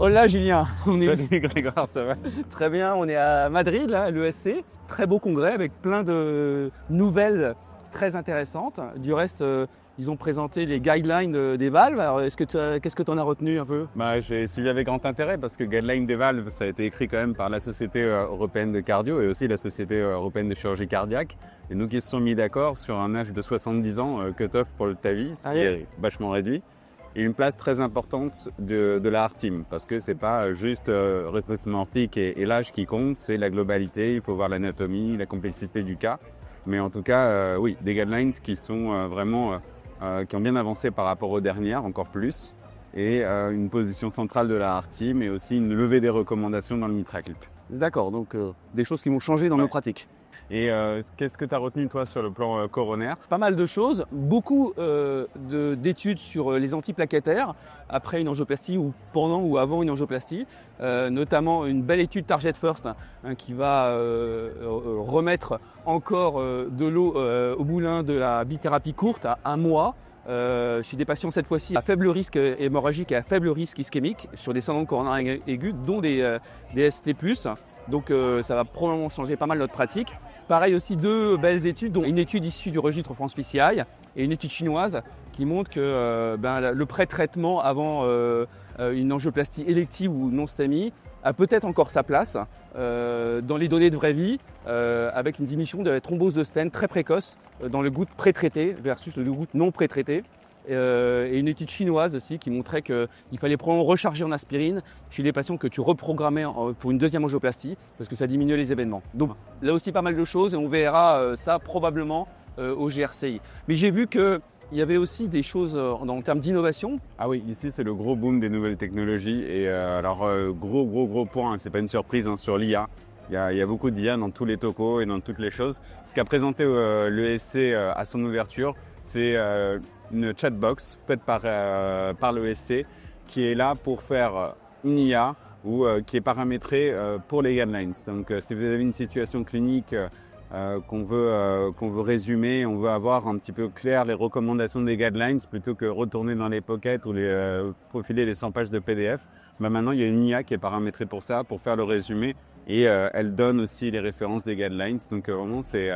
Hola Julien, on est Salut Grégoire, ça va? très bien, on est à Madrid, là, à l'ESC. Très beau congrès avec plein de nouvelles très intéressantes. Du reste, ils ont présenté les guidelines des valves. Alors, qu'est-ce que tu en as retenu un peu? J'ai suivi avec grand intérêt parce que Guideline des valves, ça a été écrit quand même par la Société européenne de cardio et aussi la Société européenne de chirurgie cardiaque. Et nous qui se sont mis d'accord sur un âge de 70 ans, cut-off pour le TAVI, ce qui est vachement réduit. Et une place très importante de la Heart Team parce que c'est pas juste rétrécissement aortique et l'âge qui compte, c'est la globalité, il faut voir l'anatomie, la complexité du cas. Mais en tout cas, oui, des guidelines qui sont vraiment qui ont bien avancé par rapport aux dernières, encore plus, et une position centrale de la Heart Team et aussi une levée des recommandations dans le MitraClip. D'accord, donc des choses qui vont changer dans nos pratiques. Et qu'est-ce que tu as retenu toi sur le plan coronaire? Pas mal de choses, beaucoup d'études sur les antiplaquettaires après une angioplastie ou pendant ou avant une angioplastie, notamment une belle étude Target First qui va remettre encore de l'eau au moulin de la bithérapie courte à 1 mois. Chez des patients cette fois-ci à faible risque hémorragique et à faible risque ischémique sur des syndromes coronaires aigus dont des ST+. Donc ça va probablement changer pas mal notre pratique. Pareil aussi 2 belles études, dont une étude issue du registre France PCI et une étude chinoise qui montre que le pré-traitement avant une angioplastie élective ou non STEMI a peut-être encore sa place dans les données de vraie vie avec une diminution de la thrombose de stent très précoce dans le goutte pré-traité versus le goutte non pré-traité. Et une étude chinoise aussi qui montrait qu'il fallait probablement recharger en aspirine chez les patients que tu reprogrammais pour une deuxième angioplastie parce que ça diminuait les événements. Donc là aussi pas mal de choses et on verra ça probablement au GRCI. Mais j'ai vu qu'il y avait aussi des choses en termes d'innovation. Ah oui, ici c'est le gros boom des nouvelles technologies et gros point, c'est pas une surprise sur l'IA. Il y a beaucoup d'IA dans tous les tocos et dans toutes les choses. Ce qu'a présenté l'ESC à son ouverture, c'est une chatbox faite par l'ESC qui est là pour faire une IA ou qui est paramétrée pour les guidelines. Donc si vous avez une situation clinique qu'on veut résumer, on veut avoir un petit peu clair les recommandations des guidelines plutôt que retourner dans les pockets ou profiler les 100 pages de PDF. Maintenant, il y a une IA qui est paramétrée pour ça, pour faire le résumé et elle donne aussi les références des guidelines. Donc vraiment, c'est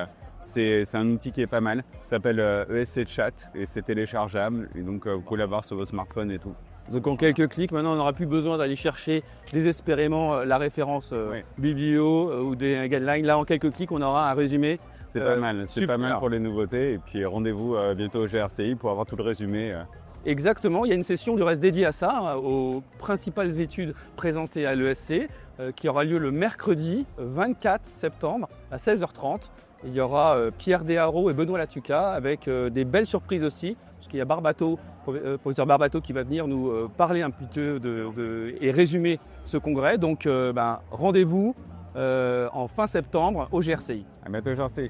un outil qui est pas mal. Ça s'appelle ESC Chat et c'est téléchargeable. Et donc, vous pouvez l'avoir sur vos smartphones et tout. Donc en quelques clics, maintenant on n'aura plus besoin d'aller chercher désespérément la référence biblio ou des guidelines. Là en quelques clics, on aura un résumé. C'est pas mal, c'est pas mal pour les nouveautés. Et puis rendez-vous bientôt au GRCI pour avoir tout le résumé. Exactement, il y a une session du reste dédiée à ça, aux principales études présentées à l'ESC, qui aura lieu le mercredi 24 septembre à 16h30. Il y aura Pierre Desharreaux et Benoît Latuca avec des belles surprises aussi, parce qu'il y a professeur Barbato qui va venir nous parler un petit peu et résumer ce congrès. Donc rendez-vous en fin septembre au GRCI. À bientôt au GRCI.